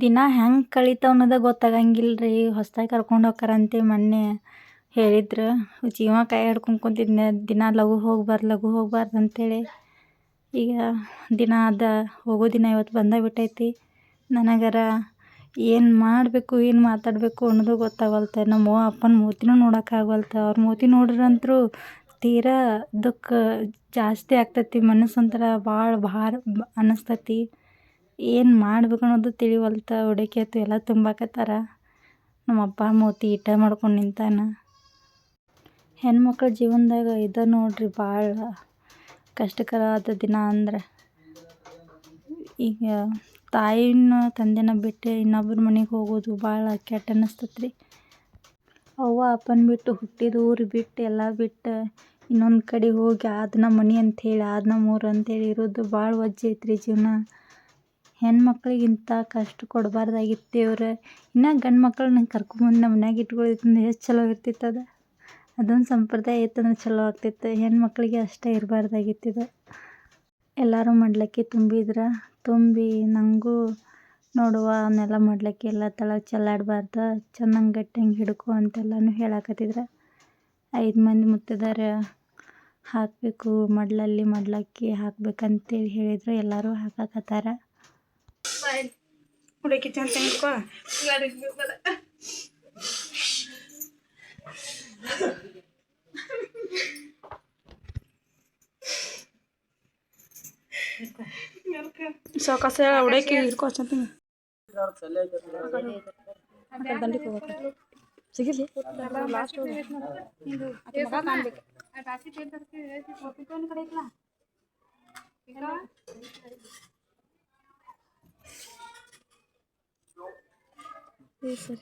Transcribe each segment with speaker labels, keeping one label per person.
Speaker 1: ದಿನ ಹೆಂಗೆ ಕಳೀತಾವ ಅನ್ನೋದೇ ಗೊತ್ತಾಗಂಗಿಲ್ಲ ರೀ. ಹೊಸ್ದಾಗಿ ಕರ್ಕೊಂಡು ಹೋಗ್ತಾರಂತೆ ಮೊನ್ನೆ ಹೇಳಿದ್ರು. ಜೀವ ಕೈ ಹಿಡ್ಕೊಂಡು ಕುಂತಿದ್ನೆ, ದಿನ ಲಘು ಹೋಗ್ಬಾರ್ದು ಅಂತೇಳಿ. ಈಗ ದಿನ ಹೋಗೋ ದಿನ ಇವತ್ತು ಬಂದೇ ಬಿಟ್ಟೈತಿ. ನನಗರ ಏನು ಮಾಡಬೇಕು, ಏನು ಮಾತಾಡಬೇಕು ಅನ್ನೋದು ಗೊತ್ತಾಗವಲ್ತು. ನಮ್ಮ ಅಪ್ಪನ ಮೂತಿನೂ ನೋಡೋಕ್ಕಾಗವಲ್ತು. ಅವ್ರ ಮೂತಿ ನೋಡ್ರಂತೂ ತೀರಾ ದುಃಖ ಜಾಸ್ತಿ ಆಗ್ತೈತಿ. ಮನಸ್ಸೊಂಥರ ಭಾಳ ಭಾರ ಅನ್ನಿಸ್ತೈತಿ. ಏನು ಮಾಡ್ಬೇಕು ಅನ್ನೋದು ತಿಳಿವಲ್ತು. ಹುಡುಕ್ಯಾತು ಎಲ್ಲ ತುಂಬಾಕತ್ತಾರ. ನಮ್ಮ ಅಪ್ಪ ಮೂತಿ ಇಟ್ಟ ಮಾಡ್ಕೊಂಡು ನಿಂತಾನ. ಹೆಣ್ಮಕ್ಳ ಜೀವನದಾಗ ಇದು ನೋಡ್ರಿ ಭಾಳ ಕಷ್ಟಕರವಾದ ದಿನ ಅಂದ್ರೆ. ಈಗ ತಾಯಿನ ತಂದೆನ ಬಿಟ್ಟು ಇನ್ನೊಬ್ಬರ ಮನೆಗೆ ಹೋಗೋದು ಭಾಳ ಕೆಟ್ಟ ಅನ್ನಿಸ್ತೈತ್ರಿ. ಅವ್ವ ಅಪ್ಪನ ಬಿಟ್ಟು, ಹುಟ್ಟಿದ ಊರು ಬಿಟ್ಟು, ಎಲ್ಲ ಬಿಟ್ಟು ಇನ್ನೊಂದು ಕಡೆ ಹೋಗಿ ಅದು ನಮ್ಮ ಮನೆ ಅಂಥೇಳಿ, ಅದು ನಮ್ಮ ಊರು ಅಂಥೇಳಿ ಇರೋದು ಭಾಳ ವಜ್ಜೆ ಐತ್ರಿ ಜೀವನ. ಹೆಣ್ಮಕ್ಳಿಗೆ ಇಂಥ ಕಷ್ಟ ಕೊಡಬಾರ್ದಾಗಿತ್ತು ದೇವ್ರು. ಇನ್ನು ಗಂಡು ಮಕ್ಕಳನ್ನ ಕರ್ಕೊಂಬಂದು ನಮ್ಮ ಮನ್ಯಾಗ ಇಟ್ಕೊಳ್ಳೋದ್ರಿಂದ ಎಷ್ಟು ಚಲೋ ಇರ್ತಿತ್ತು. ಅದೊಂದು ಸಂಪ್ರದಾಯ ಇತ್ತಂದ್ರೆ ಚಲೋ ಆಗ್ತಿತ್ತು. ಹೆಣ್ಮಕ್ಳಿಗೆ ಅಷ್ಟೇ ಇರಬಾರ್ದಾಗಿತ್ತಿದು. ಎಲ್ಲರೂ ಮಡ್ಲಕ್ಕಿ ತುಂಬಿ ನನಗೂ ನೋಡುವ ಅವನ್ನೆಲ್ಲ ಮಡ್ಲಕ್ಕಿ ಎಲ್ಲ ತಳಗೆ ಚೆಲ್ಲಾಡಬಾರ್ದು, ಚೆನ್ನಾಗಿ ಗಟ್ಟಿಂಗೆ ಹಿಡ್ಕೊ ಅಂತೆಲ್ಲನೂ ಹೇಳಕತ್ತಿದ್ರು. 5 ಮಂದಿ ಮುತ್ತೈದೆಯರು ಹಾಕಬೇಕು ಮಡ್ಲಲ್ಲಿ, ಮಡ್ಲಕ್ಕಿ ಹಾಕ್ಬೇಕಂತೇಳಿ ಹೇಳಿದ್ರು. ಎಲ್ಲರೂ ಹಾಕಾಕತ್ತಾರ. ಹುಡುಕಿ ಚಂದ ತೆಗೆದುಕೋ. ಸಾವಕಾಶ ಹುಡುಕಿ ಹಿಡ್ಕೋ ಚಂದ. ದಂಡಿಗೆ ಹೋಗ್ಬೇಕು ಸಿಗಿರ್ಲಿ ಲಾಸ್ಟ್ ಸರಿ.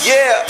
Speaker 2: Yeah.